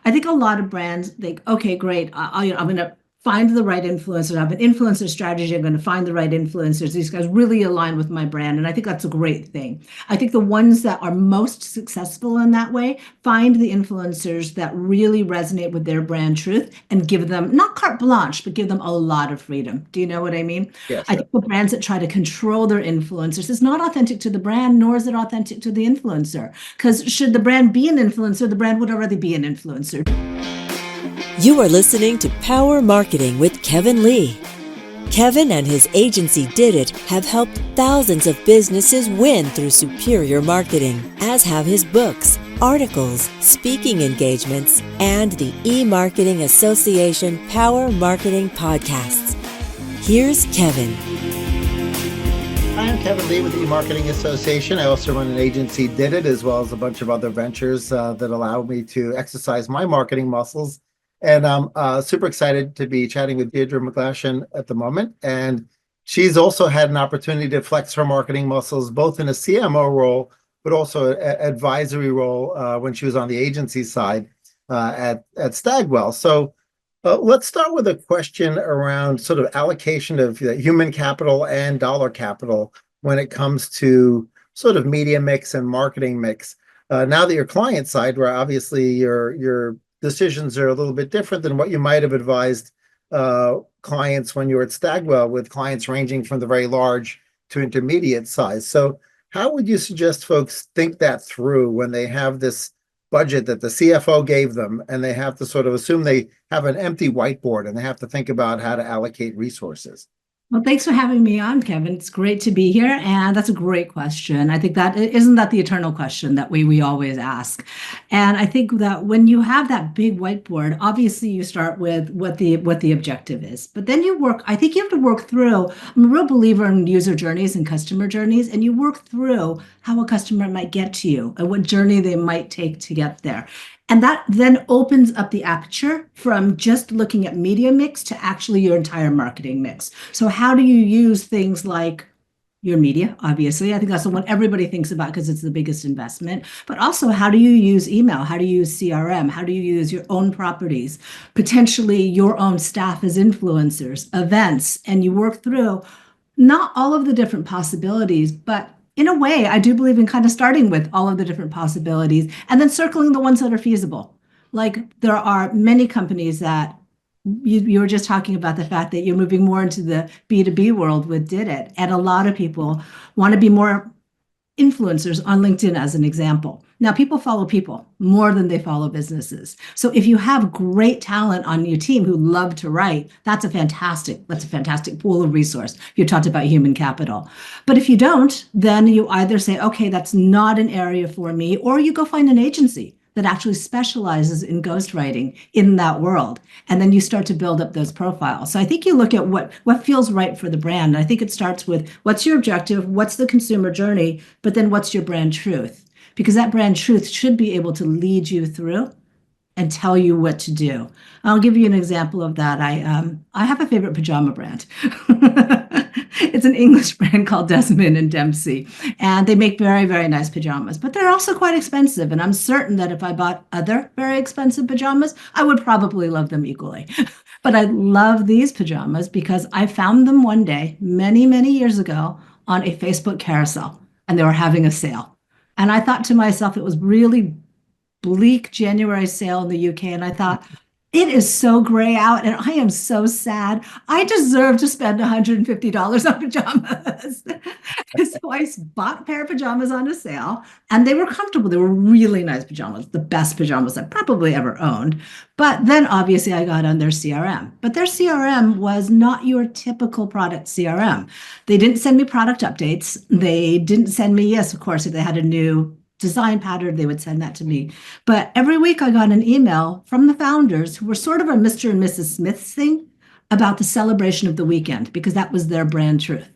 I think a lot of brands think, okay, great. I'm going to find the right influencers. I have an influencer strategy. I'm going to find the right influencers. These guys really align with my brand. And I think that's a great thing. I think the ones that are most successful in that way find the influencers that really resonate with their brand truth and give them not carte blanche, but give them a lot of freedom. Do you know what I mean? Yeah, I sure. think the brands that try to control their influencers is not authentic to the brand, nor is it authentic to the influencer. Because should the brand be an influencer, the brand would already be an influencer. You are listening to Power Marketing with Kevin Lee. Kevin and his agency Did It have helped thousands of businesses win through superior marketing, as have his books, articles, speaking engagements, and the e-Marketing Association Power Marketing podcasts. Here's Kevin. Hi, I'm Kevin Lee with the E-Marketing Association. I also run an agency, Did It, as well as a bunch of other ventures that allow me to exercise my marketing muscles. And I'm super excited to be chatting with Deirdre McGlashan at the moment. And she's also had an opportunity to flex her marketing muscles, both in a CMO role, but also an advisory role when she was on the agency side at Stagwell. So let's start with a question around sort of allocation of human capital and dollar capital when it comes to sort of media mix and marketing mix. Now that you're client side, where obviously your decisions are a little bit different than what you might have advised clients when you were at Stagwell, with clients ranging from the very large to intermediate size. So how would you suggest folks think that through when they have this budget that the CFO gave them and they have to sort of assume they have an empty whiteboard and they have to think about how to allocate resources? Well, thanks for having me on, Kevin. It's great to be here, and that's a great question. I think that isn't that the eternal question that we always ask. And I think that when you have that big whiteboard, obviously you start with what the objective is. But then you work, I think you have to work through, I'm a real believer in user journeys and customer journeys, and you work through how a customer might get to you and what journey they might take to get there. And that then opens up the aperture from just looking at media mix to actually your entire marketing mix. So how do you use things like your media? Obviously, I think that's the one everybody thinks about because it's the biggest investment. But also, how do you use email? How do you use CRM? How do you use your own properties? Potentially your own staff as influencers, events, and you work through not all of the different possibilities, but in a way, I do believe in kind of starting with all of the different possibilities and then circling the ones that are feasible. Like there are many companies that you were just talking about the fact that you're moving more into the B2B world with Did It. And a lot of people want to be more influencers on LinkedIn as an example. Now, people follow people more than they follow businesses. So if you have great talent on your team who love to write, that's a fantastic pool of resource. You talked about human capital. But if you don't, then you either say, okay, that's not an area for me, or you go find an agency that actually specializes in ghostwriting in that world. And then you start to build up those profiles. So I think you look at what feels right for the brand. I think it starts with what's your objective, what's the consumer journey, but then what's your brand truth? Because that brand truth should be able to lead you through and tell you what to do. I'll give you an example of that. I have a favorite pajama brand. It's an English brand called Desmond and Dempsey, and they make very, very nice pajamas, but they're also quite expensive. And I'm certain that if I bought other very expensive pajamas, I would probably love them equally. But I love these pajamas because I found them one day, many, many years ago, on a Facebook carousel, and they were having a sale. And I thought to myself, it was really bleak January sale in the UK. And I thought, it is so gray out and I am so sad. I deserve to spend $150 on pajamas. So I bought a pair of pajamas on a sale and they were comfortable. They were really nice pajamas, the best pajamas I probably ever owned. But then obviously I got on their CRM, but their CRM was not your typical product CRM. They didn't send me product updates. They didn't send me, yes, of course, if they had a new design pattern, they would send that to me. But every week I got an email from the founders who were sort of a Mr. and Mrs. Smith's thing about the celebration of the weekend, because that was their brand truth.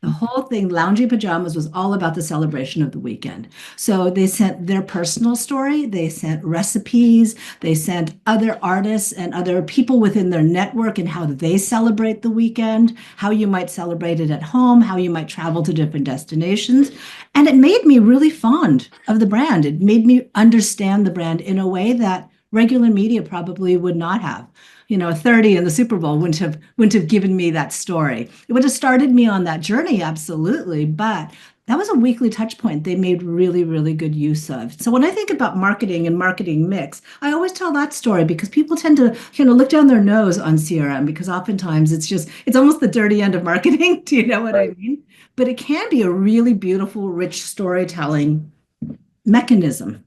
The whole thing, Loungy Pajamas, was all about the celebration of the weekend. So they sent their personal story, they sent recipes, they sent other artists and other people within their network and how they celebrate the weekend, how you might celebrate it at home, how you might travel to different destinations. And it made me really fond of the brand. It made me understand the brand in a way that regular media probably would not have. 30 in the Super Bowl wouldn't have given me that story. It would have started me on that journey, absolutely, but that was a weekly touch point they made really, really good use of. So when I think about marketing and marketing mix, I always tell that story because people tend to, look down their nose on CRM because oftentimes it's almost the dirty end of marketing. Do you know what I mean? But it can be a really beautiful, rich storytelling mechanism.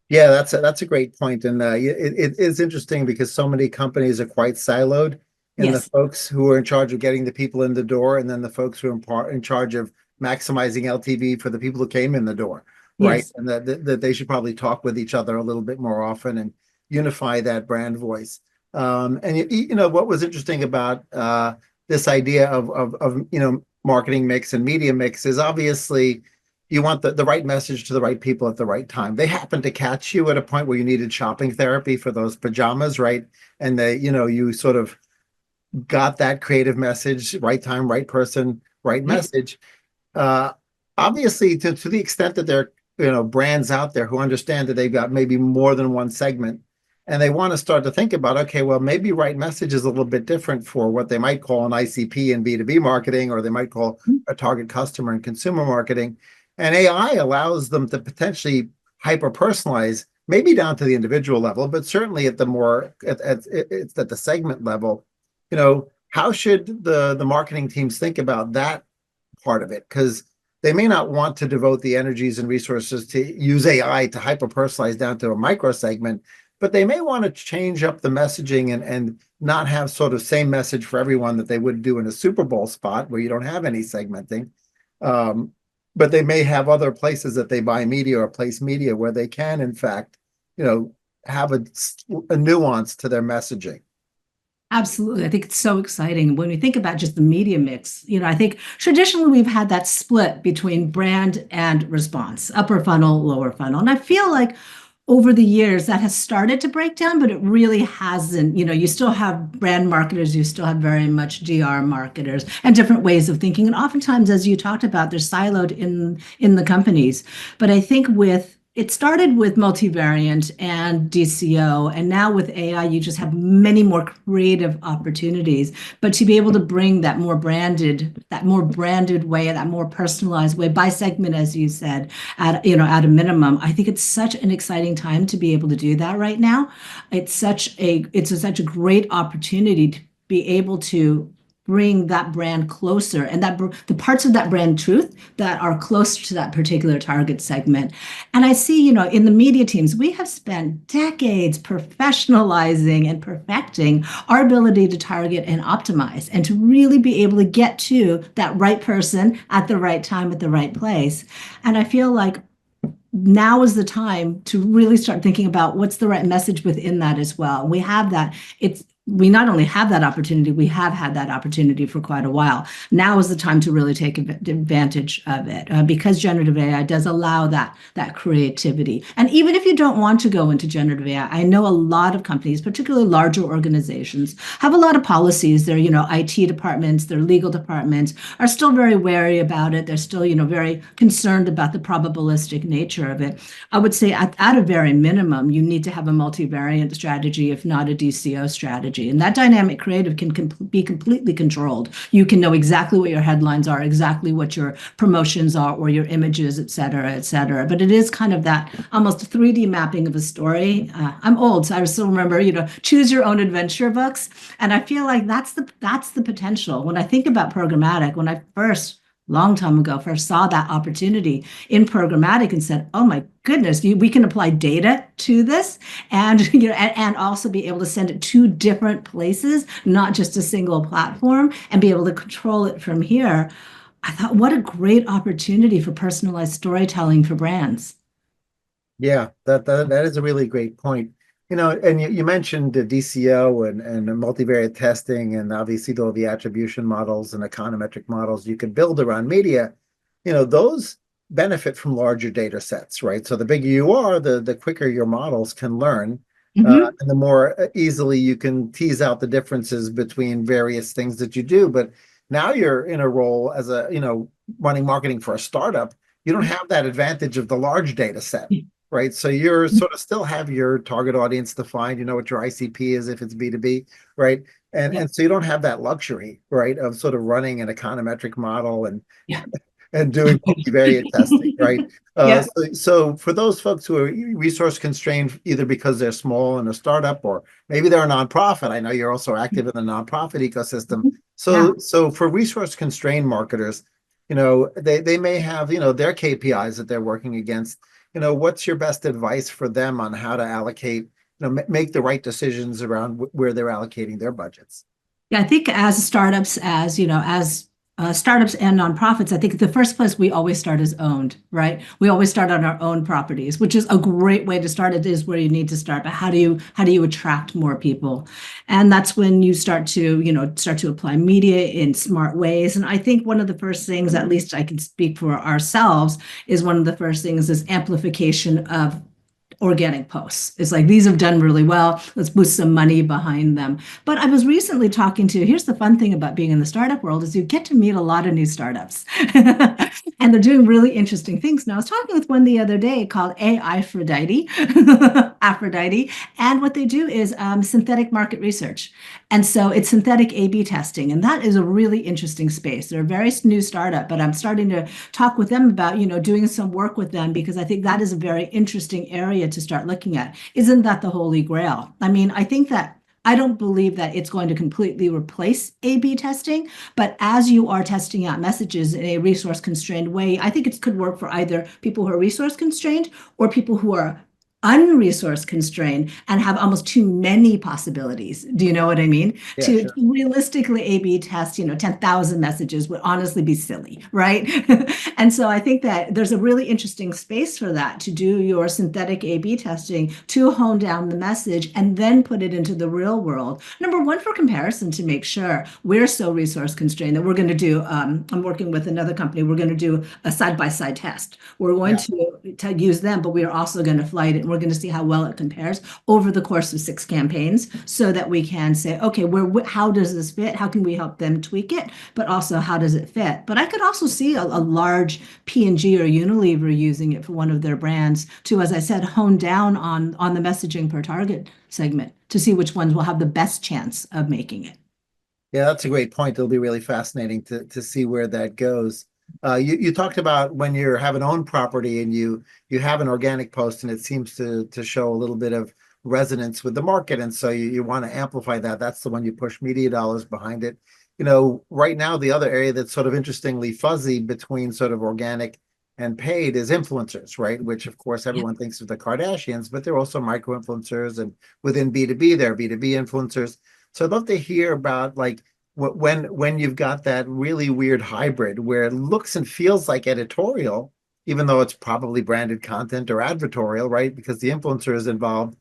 Yeah, that's a great point, and it is interesting because so many companies are quite siloed in the Yes. folks who are in charge of getting the people in the door, and then the folks who are in charge of maximizing LTV for the people who came in the door, right? Yes. And that they should probably talk with each other a little bit more often and unify that brand voice. And what was interesting about this idea of marketing mix and media mix is obviously you want the right message to the right people at the right time. They happen to catch you at a point where you needed shopping therapy for those pajamas, right? And you sort of got that creative message, right time, right person, right Yes. message. Uh, Obviously, to the extent that there are brands out there who understand that they've got maybe more than one segment, and they want to start to think about, okay, well, maybe right message is a little bit different for what they might call an ICP in B2B marketing, or they might call a target customer in consumer marketing. And AI allows them to potentially hyper personalize, maybe down to the individual level, but certainly at the at the segment level. How should the marketing teams think about that part of it? Because they may not want to devote the energies and resources to use AI to hyper personalize down to a micro segment, but they may want to change up the messaging and not have sort of same message for everyone that they would do in a Super Bowl spot where you don't have any segmenting. But they may have other places that they buy media or place media where they can, in fact, have a nuance to their messaging. Absolutely. I think it's so exciting when we think about just the media mix. I think traditionally we've had that split between brand and response, upper funnel, lower funnel. And I feel like over the years that has started to break down, but it really hasn't. You still have brand marketers, you still have very much DR marketers and different ways of thinking. And oftentimes, as you talked about, they're siloed in the companies. But I think it started with multivariant and DCO, and now with AI, you just have many more creative opportunities. But to be able to bring that more branded way, that more personalized way by segment, as you said, at a minimum, I think it's such an exciting time to be able to do that right now. It's such a great opportunity to be able to bring that brand closer and the parts of that brand truth that are close to that particular target segment. And I see, in the media teams, we have spent decades professionalizing and perfecting our ability to target and optimize and to really be able to get to that right person at the right time at the right place. And I feel like now is the time to really start thinking about what's the right message within that as well. We have that. We not only have that opportunity, we have had that opportunity for quite a while. Now is the time to really take advantage of it because generative AI does allow that creativity. And even if you don't want to go into generative AI, I know a lot of companies, particularly larger organizations, have a lot of policies. Their IT departments, their legal departments are still very wary about it. They're still very concerned about the probabilistic nature of it. I would say at a very minimum, you need to have a multivariant strategy, if not a DCO strategy. And that dynamic creative can be completely controlled. You can know exactly what your headlines are, exactly what your promotions are, or your images, et cetera, et cetera. But it is kind of that almost 3D mapping of a story. I'm old, so I still remember, choose your own adventure books. And I feel like that's the potential. When I think about programmatic, when I long time ago, first saw that opportunity in programmatic and said, oh my goodness, we can apply data to this and and also be able to send it to different places, not just a single platform, and be able to control it from here. I thought, what a great opportunity for personalized storytelling for brands. Yeah, that is a really great point. And you mentioned the DCO and the multivariate testing, and obviously all the attribution models and econometric models you can build around media. Those benefit from larger data sets, right? So the bigger you are, the quicker your models can learn, and the more easily you can tease out the differences between various things that you do. But now you're in a role as running marketing for a startup. You don't have that advantage of the large data set. right? So you're sort of still have your target audience defined, you know what your ICP is if it's B2B, right? Yeah. And so you don't have that luxury, right, of sort of running an econometric model Yeah. and doing multivariate testing, right? Yeah. So for those folks who are resource constrained, either because they're small and a startup, or maybe they're a nonprofit. I know you're also active in the nonprofit ecosystem. Yeah. So for resource constrained marketers, you know, they may have, you know, their KPIs that they're working against. You know, what's your best advice for them on how to allocate, you know, make the right decisions around where they're allocating their budgets? Yeah, I think as startups, as you know, as startups and nonprofits, I think the first place we always start is owned, right? We always start on our own properties, which is a great way to start. It is where you need to start, but how do you attract more people? And that's when you start to, start to apply media in smart ways. And I think one of the first things, at least I can speak for ourselves, is one of the first things is amplification of organic posts. It's like these have done really well. Let's put some money behind them. But I was recently talking to, here's the fun thing about being in the startup world is you get to meet a lot of new startups. And they're doing really interesting things. Now, I was talking with one the other day called Aphrodite, Aphrodite, and what they do is synthetic market research. And so it's synthetic A/B testing, and that is a really interesting space. They're a very new startup, but I'm starting to talk with them about, doing some work with them because I think that is a very interesting area to start looking at. Isn't that the holy grail? I mean, I don't believe that it's going to completely replace A/B testing, but as you are testing out messages in a resource constrained way, I think it could work for either people who are resource constrained or people who are unresource constrained and have almost too many possibilities. Do you know what I mean? Yeah, To sure. realistically A/B test, 10,000 messages would honestly be silly, right? And so I think that there's a really interesting space for that to do your synthetic A/B testing to hone down the message and then put it into the real world. Number one, for comparison, to make sure we're so resource constrained that we're going to do, I'm working with another company, we're going to do a side-by-side test. We're going to use them, but we are also going to fly it and we're going to see how well it compares over the course of 6 campaigns so that we can say, okay, how does this fit? How can we help them tweak it? But also, how does it fit? But I could also see a large P&G or Unilever using it for one of their brands to, as I said, hone down on the messaging per target segment to see which ones will have the best chance of making it. Yeah, that's a great point. It'll be really fascinating to see where that goes. You talked about when you have an owned property and you have an organic post and it seems to show a little bit of resonance with the market, and so you want to amplify that. That's the one you push media dollars behind it. You know, right now the other area that's sort of interestingly fuzzy between sort of organic and paid is influencers, right? Which of course everyone thinks of the Kardashians, but they're also micro influencers, and within B2B, there are B2B influencers. So I'd love to hear about like when you've got that really weird hybrid where it looks and feels like editorial, even though it's probably branded content or advertorial, right? Because the influencer is involved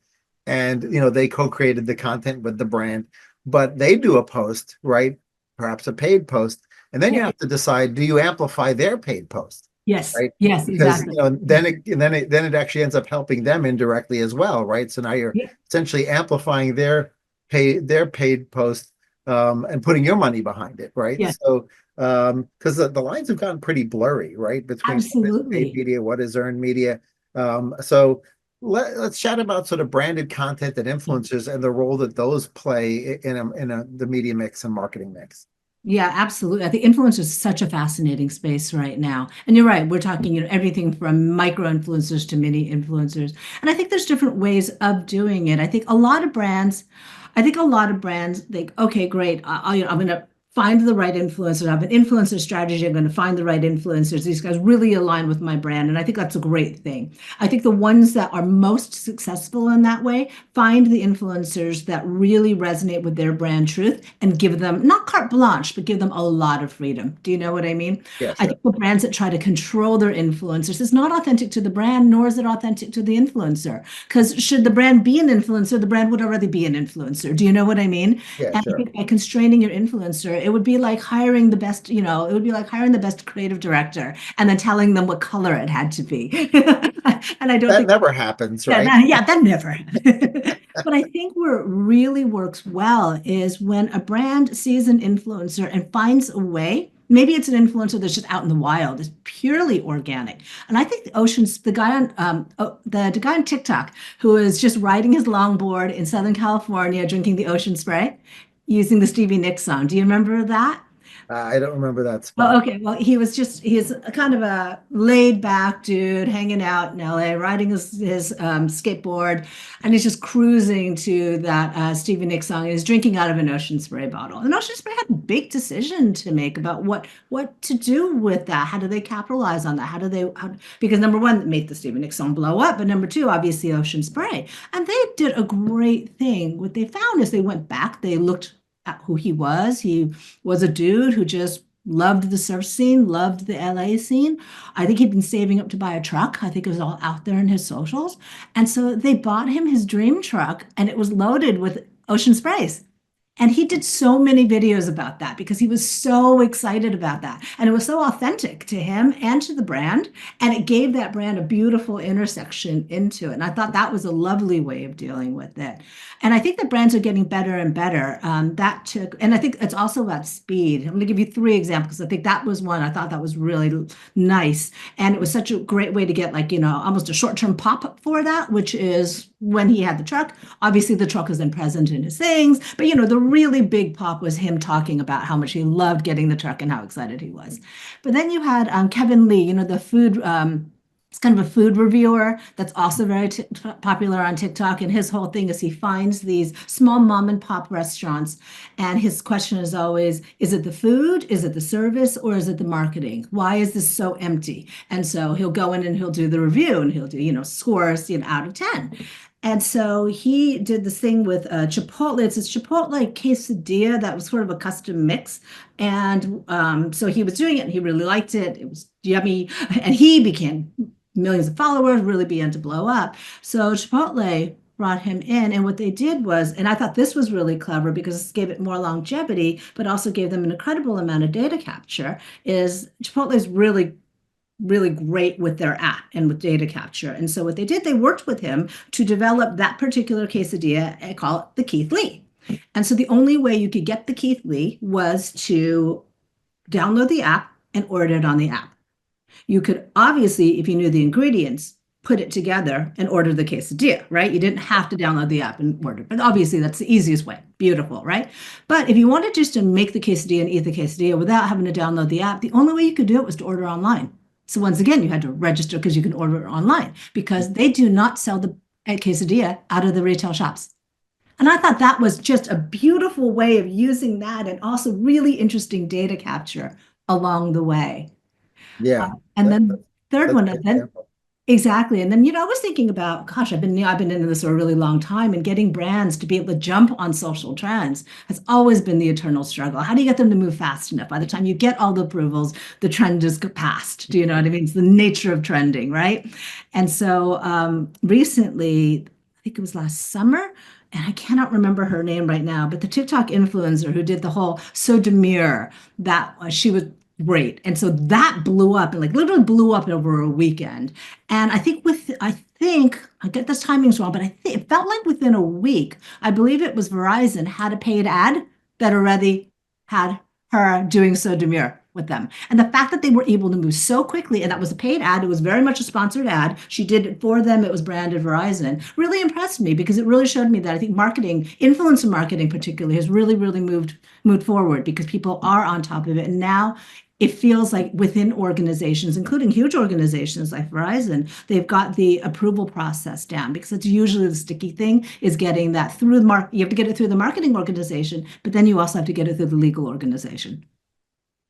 and they co-created the content with the brand, but they do a post, right? Perhaps a paid post. And then you have to decide, do you amplify their paid post? Yes. Right. Yes, Because exactly. then it actually ends up helping them indirectly as well, right? So now you're essentially amplifying their paid post and putting your monay behind it, right? Yes. So because the lines have gotten pretty blurry, right? Between what is paid Absolutely. media, what is earned media. So let's chat about sort of branded content and influencers and the role that those play in the media mix and marketing mix. Yeah, absolutely. I think influencers is such a fascinating space right now. And you're right, we're talking, everything from micro influencers to mini influencers. And I think there's different ways of doing it. I think a lot of brands think, okay, great. I'm going to find the right influencer. I have an influencer strategy. I'm going to find the right influencers. These guys really align with my brand. And I think that's a great thing. I think the ones that are most successful in that way find the influencers that really resonate with their brand truth and give them not carte blanche, but give them a lot of freedom. Do you know what I mean? Yeah, I sure. think the brands that try to control their influencers is not authentic to the brand, nor is it authentic to the influencer. Because should the brand be an influencer, the brand would already be an influencer. Do you know what I mean? Yeah, And I sure. think by constraining your influencer, it would be like hiring the best, it would be like hiring the best creative director and then telling them what color it had to be. And I don't That think never happens, yeah, right? that never. But I think where it really works well is when a brand sees an influencer and finds a way maybe it's an influencer that's just out in the wild. It's purely organic. And I think the guy on TikTok who is just riding his longboard in Southern California, drinking the ocean spray, using the Stevie Nicks song. Do you remember that? I don't remember that Oh, spot. okay. Well, he's a kind of a laid back dude hanging out in LA, riding his skateboard, and he's just cruising to that Stevie Nicks song. And he's drinking out of an Ocean Spray bottle. And Ocean Spray had a big decision to make about what to do with that. How do they capitalize on that? Because number one, it made the Stevie Nicks song blow up, but number two, obviously Ocean Spray. And they did a great thing. What they found is they went back, they looked at who he was. He was a dude who just loved the surf scene, loved the LA scene. I think he'd been saving up to buy a truck. I think it was all out there in his socials. And so they bought him his dream truck, and it was loaded with ocean sprays. And he did so many videos about that because he was so excited about that. And it was so authentic to him and to the brand. And it gave that brand a beautiful intersection into it. And I thought that was a lovely way of dealing with it. And I think the brands are getting better and better. And I think it's also about speed. I'm going to give you three examples. I think that was one I thought that was really nice. And it was such a great way to get almost a short-term pop for that, which is when he had the truck. Obviously, the truck was then present in his things. But, the really big pop was him talking about how much he loved getting the truck and how excited he was. But then you had Kevin Lee, the food, it's kind of a food reviewer that's also very popular on TikTok. And his whole thing is he finds these small mom and pop restaurants. And his question is always, is it the food? Is it the service? Or is it the marketing? Why is this so empty? And so he'll go in and he'll do the review and he'll do, scores, out of 10. And so he did this thing with Chipotle. It's a Chipotle quesadilla that was sort of a custom mix. And so he was doing it and he really liked it. It was yummy. And he became millions of followers, really began to blow up. So Chipotle brought him in. And what they did was, and I thought this was really clever because this gave it more longevity, but also gave them an incredible amount of data capture, is Chipotle is really great with their app and with data capture. And so what they did, they worked with him to develop that particular quesadilla and call it the Keith Lee. And so the only way you could get the Keith Lee was to download the app and order it on the app. You could obviously, if you knew the ingredients, put it together and order the quesadilla, right? You didn't have to download the app and order it. But obviously that's the easiest way. Beautiful, right? But if you wanted just to make the quesadilla and eat the quesadilla without having to download the app, the only way you could do it was to order online. So once again, you had to register because you can order it online because they do not sell the quesadilla out of the retail shops. And I thought that was just a beautiful way of using that and also really interesting data capture along the way. Yeah. And then the third one, a good exactly. And then, I was thinking about, gosh, I've been into this for a really long time, and getting brands to be able to jump on social trends has always been the eternal struggle. How do you get them to move fast enough? By the time you get all the approvals, the trend is past. Do you know what I mean? It's the nature of trending, right? And so recently, I think it was last summer, and I cannot remember her name right now, but the TikTok influencer who did the whole So Demure, that she was great. And so that blew up and literally blew up over a weekend. And I think I get this timings wrong, but I think it felt like within a week, I believe it was Verizon had a paid ad that already had her doing So Demure with them. And the fact that they were able to move so quickly, and that was a paid ad, it was very much a sponsored ad. She did it for them. It was branded Verizon. Really impressed me because it really showed me that I think marketing, influencer marketing particularly, has really moved forward because people are on top of it. And now it feels like within organizations, including huge organizations like Verizon, they've got the approval process down because it's usually the sticky thing is getting that through the you have to get it through the marketing organization, but then you also have to get it through the legal organization.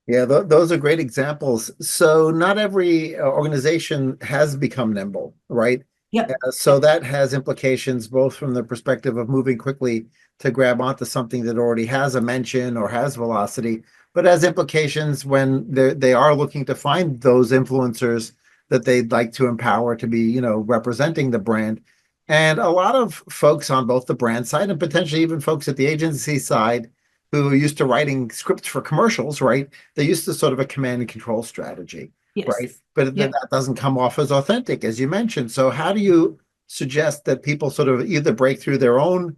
Yeah, those are great examples. So not every organization has become nimble, right? Yep. So that has implications both from the perspective of moving quickly to grab onto something that already has a mention or has velocity, but has implications when they are looking to find those influencers that they'd like to empower to be, representing the brand. And a lot of folks on both the brand side and potentially even folks at the agency side who are used to writing scripts for commercials, right? They're used to sort of a command and control strategy, yes. Right? But yep. that doesn't come off as authentic, as you mentioned. So how do you suggest that people sort of either break through their own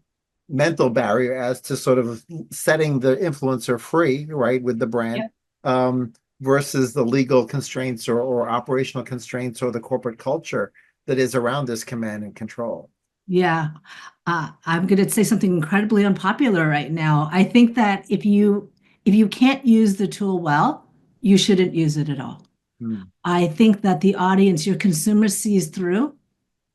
mental barrier as to sort of setting the influencer free, right, with the brand, versus the legal constraints or operational constraints or the corporate culture that is around this command and control. Yeah. I'm going to say something incredibly unpopular right now. I think that if you can't use the tool well, you shouldn't use it at all. Hmm. I think that the audience, your consumer sees through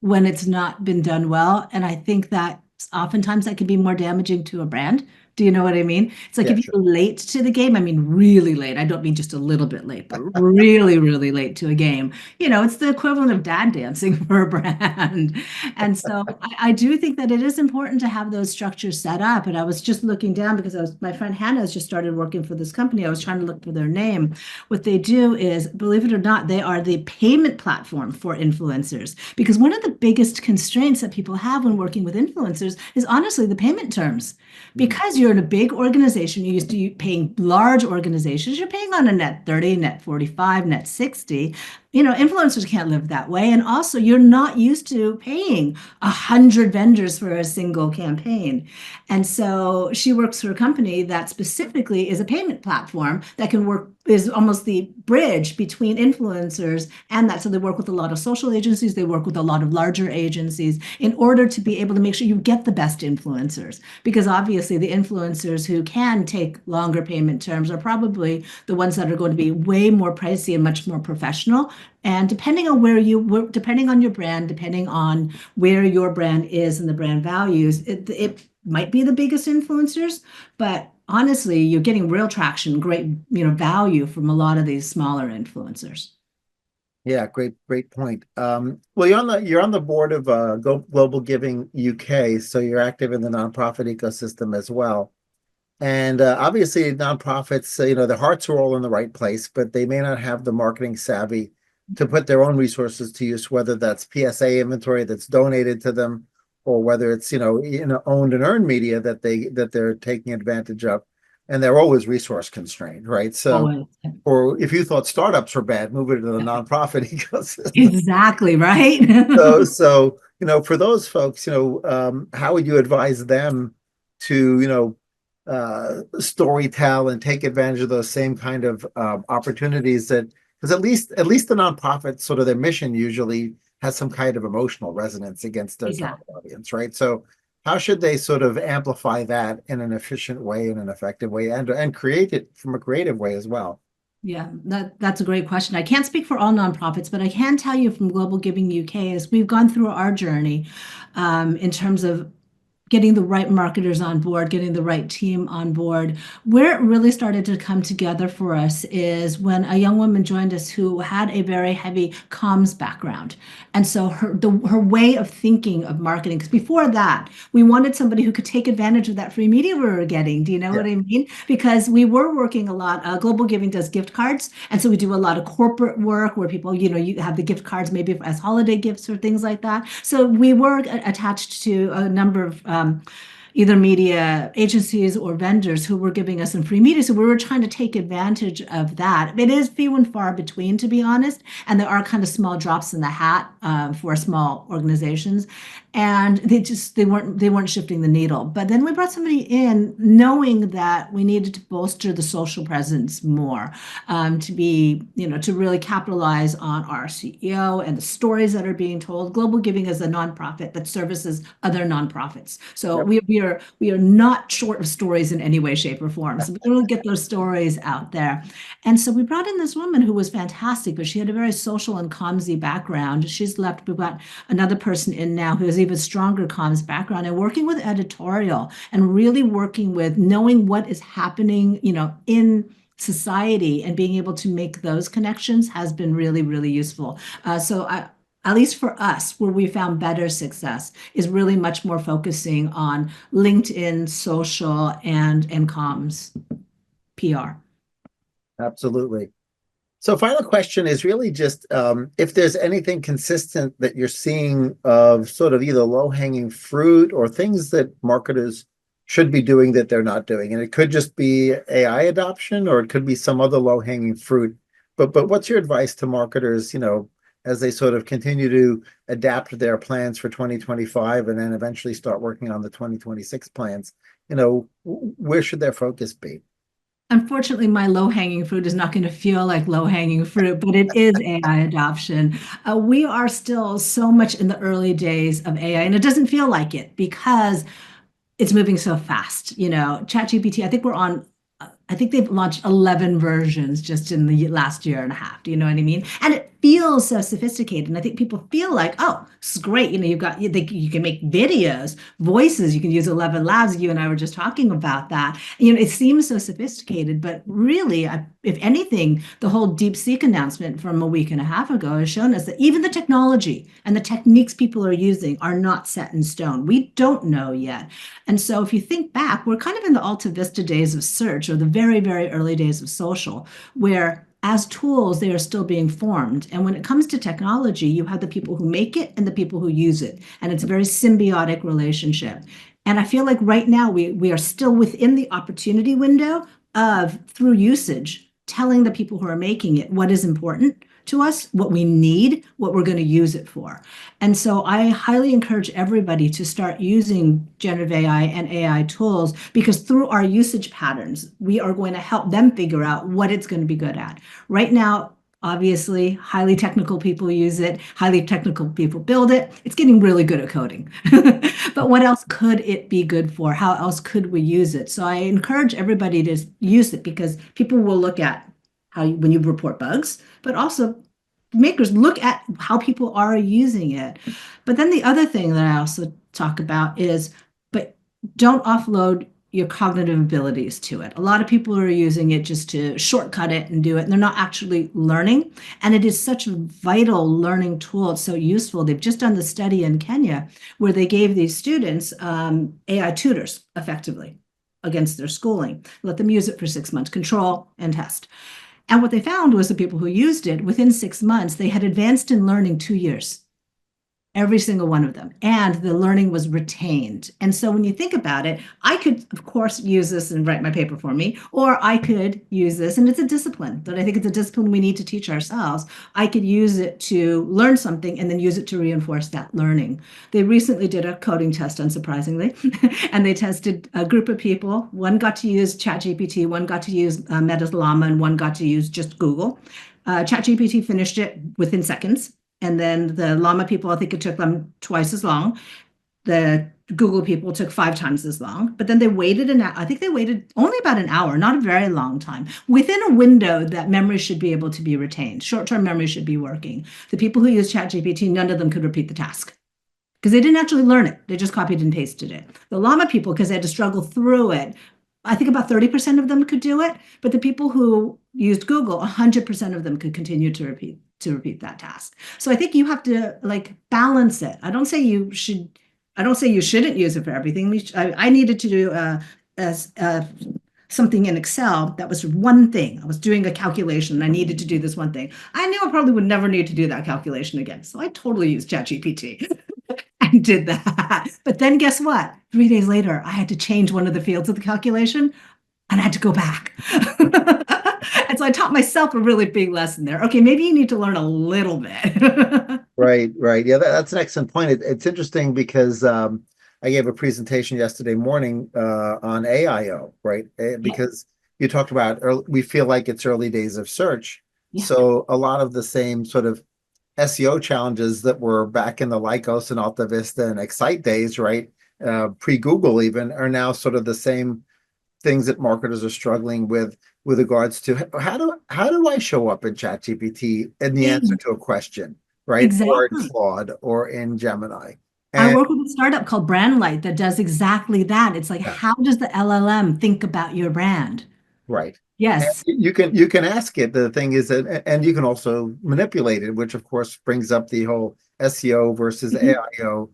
when it's not been done well. And I think that oftentimes that can be more damaging to a brand. Do you know what I mean? It's like Yeah, if sure. you're late to the game, I mean, really late. I don't mean just a little bit late, but really, really late to a game. It's the equivalent of dad dancing for a brand. And so I do think that it is important to have those structures set up. And I was just looking down because my friend Hannah has just started working for this company. I was trying to look for their name. What they do is, believe it or not, they are the payment platform for influencers. Because one of the biggest constraints that people have when working with influencers is honestly the payment terms. Hmm. Because you're in a big organization, you're used to paying large organizations, you're paying on a net 30, net 45, net 60. Influencers can't live that way. And also, you're not used to paying 100 vendors for a single campaign. And so she works for a company that specifically is a payment platform that is almost the bridge between influencers and that. So they work with a lot of social agencies, they work with a lot of larger agencies in order to be able to make sure you get the best influencers. Because obviously, the influencers who can take longer payment terms are probably the ones that are going to be way more pricey and much more professional. And depending on your brand, depending on where your brand is and the brand values, it might be the biggest influencers, but honestly, you're getting real traction, great, value from a lot of these smaller influencers. Yeah, great point. Well, you're on the board of Global Giving UK, so you're active in the nonprofit ecosystem as well. And obviously, nonprofits, their hearts are all in the right place, but they may not have the marketing savvy to put their own resources to use, whether that's PSA inventory that's donated to them, or whether it's owned and earned media that they're taking advantage of, and they're always resource constrained, right? So, Always. or if you thought startups were bad, move it to the nonprofit ecosystem. Exactly, right? So for those folks, how would you advise them to, story tell and take advantage of those same kind of opportunities because at least the nonprofit sort of their mission usually has some kind of emotional resonance against their target Exactly. audience, right? So how should they sort of amplify that in an efficient way, in an effective way, and create it from a creative way as well? Yeah, that's a great question. I can't speak for all nonprofits, but I can tell you from Global Giving UK as we've gone through our journey in terms of getting the right marketers on board, getting the right team on board. Where it really started to come together for us is when a young woman joined us who had a very heavy comms background. And so her way of thinking of marketing, because before that, we wanted somebody who could take advantage of that free media we were getting. Do you know Yeah. what I mean? Because we were working a lot. Global Giving does gift cards. And so we do a lot of corporate work where people, you have the gift cards maybe as holiday gifts or things like that. So we were attached to a number of either media agencies or vendors who were giving us some free media. So we were trying to take advantage of that. It is few and far between, to be honest. And there are kind of small drops in the hat for small organizations. And they weren't shifting the needle. But then we brought somebody in knowing that we needed to bolster the social presence more to really capitalize on our CEO and the stories that are being told. Global Giving is a nonprofit that services other nonprofits. So Yep. we are not short of stories in any way, shape, or form. So we will get those stories out there. And so we brought in this woman who was fantastic, but she had a very social and commsy background. She's left. We've got another person in now who has even stronger comms background and working with editorial and really working with knowing what is happening, in society and being able to make those connections has been really, really useful. At least for us, where we found better success is really much more focusing on LinkedIn, social, and comms, PR. Absolutely. So final question is really just if there's anything consistent that you're seeing of sort of either low-hanging fruit or things that marketers should be doing that they're not doing. And it could just be AI adoption or it could be some other low-hanging fruit. But what's your advice to marketers, as they sort of continue to adapt their plans for 2025 and then eventually start working on the 2026 plans, where should their focus be? Unfortunately, my low-hanging fruit is not going to feel like low-hanging fruit, but it is AI adoption. We are still so much in the early days of AI, and it doesn't feel like it because it's moving so fast. ChatGPT, I think they've launched 11 versions just in the last year and a half. Do you know what I mean? And it feels so sophisticated. And I think people feel like, oh, this is great. You can make videos, voices. You can use 11 Labs. You and I were just talking about that. It seems so sophisticated, but really, if anything, the whole DeepSeek announcement from a week and a half ago has shown us that even the technology and the techniques people are using are not set in stone. We don't know yet. And so if you think back, we're kind of in the Alta Vista days of search, or the very, very early days of social, where as tools, they are still being formed. And when it comes to technology, you have the people who make it and the people who use it. And it's a very symbiotic relationship. And I feel like right now we are still within the opportunity window of, through usage, telling the people who are making it what is important to us, what we need, what we're going to use it for. And so I highly encourage everybody to start using generative AI and AI tools, because through our usage patterns, we are going to help them figure out what it's going to be good at. Right now, obviously, highly technical people use it, highly technical people build it. It's getting really good at coding. But what else could it be good for? How else could we use it? So I encourage everybody to use it, because people will look at when you report bugs, but also makers look at how people are using it. But then the other thing that I also talk about is, but don't offload your cognitive abilities to it. A lot of people are using it just to shortcut it and do it, and they're not actually learning. And it is such a vital learning tool. It's so useful. They've just done the study in Kenya where they gave these students AI tutors effectively against their schooling, let them use it for 6 months, control and test. And what they found was the people who used it, within 6 months, they had advanced in learning 2 years. Every single one of them. And the learning was retained. And so when you think about it, I could, of course, use this and write my paper for me, or I could use this, and it's a discipline, but I think it's a discipline we need to teach ourselves. I could use it to learn something and then use it to reinforce that learning. They recently did a coding test, unsurprisingly, and they tested a group of people. One got to use ChatGPT, one got to use MediaCom, and one got to use just Google. ChatGPT finished it within seconds. And then the Llama people, I think it took them twice as long. The Google people took 5 times as long. But then they waited I think they waited only about an hour, not a very long time, within a window that memory should be able to be retained. Short-term memory should be working. The people who use ChatGPT, none of them could repeat the task, because they didn't actually learn it. They just copied and pasted it. The Llama people, because they had to struggle through it, I think about 30% of them could do it. But the people who used Google, 100% of them could continue to repeat that task. So I think you have to balance it. I don't say you shouldn't use it for everything. I needed to do something in Excel that was one thing. I was doing a calculation and I needed to do this one thing. I knew I probably would never need to do that calculation again. So I totally used ChatGPT and did that. But then guess what? 3 days later, I had to change one of the fields of the calculation and I had to go back. And so I taught myself a really big lesson there. Okay, maybe you need to learn a little bit. Right. Yeah, that's an excellent point. It's interesting because I gave a presentation yesterday morning on AIO, right? Because you talked about we feel like it's early days of search. Yeah. So a lot of the same sort of SEO challenges that were back in the Lycos and Alta Vista and Excite days, right? Pre-Google even, are now sort of the same things that marketers are struggling with regards to how do I show up in ChatGPT in the answer to a question, right? Exactly. Or in Claude or in Gemini. I work with a startup called Brandlight that does exactly that. It's like, how does the LLM think about your brand? Right. Yes. And you can ask it. The thing is that, and you can also manipulate it, which of course brings up the whole SEO versus AIO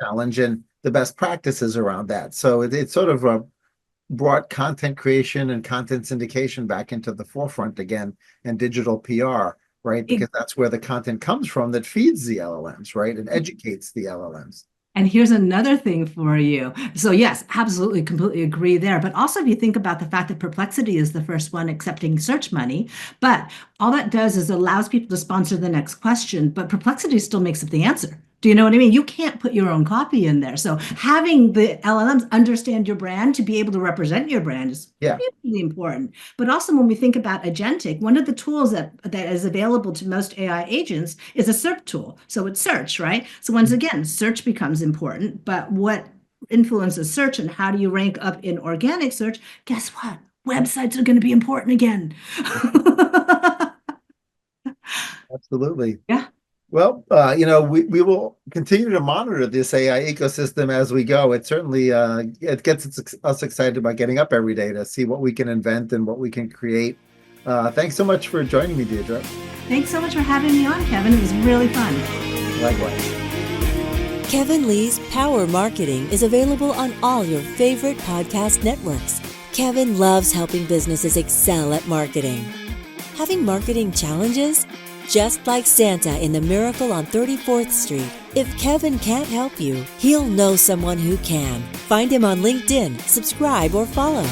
challenge and the best practices around that. So it's sort of brought content creation and content syndication back into the forefront again, and digital PR, right? Because that's where the content comes from that feeds the LLMs, right? And educates the LLMs. And here's another thing for you. So yes, absolutely, completely agree there. But also if you think about the fact that Perplexity is the first one accepting search money, but all that does is allows people to sponsor the next question, but Perplexity still makes up the answer. Do you know what I mean? You can't put your own copy in there. So having the LLMs understand your brand to be able to represent your brand is Yeah. really important. But also when we think about agentic, one of the tools that is available to most AI agents is a search tool. So it's search, right? So once again, search becomes important. But what influences search and how do you rank up in organic search? Guess what? Websites are going to be important again. Absolutely. Yeah. Well, we will continue to monitor this AI ecosystem as we go. It certainly it gets us excited about getting up every day to see what we can invent and what we can create. Thanks so much for joining me, Deirdre. Thanks so much for having me on, Kevin. It was really fun. Likewise. Kevin Lee's Power Marketing is available on all your favorite podcast networks. Kevin loves helping businesses excel at marketing. Having marketing challenges? Just like Santa in the Miracle on 34th Street, if Kevin can't help you, he'll know someone who can. Find him on LinkedIn, subscribe, or follow.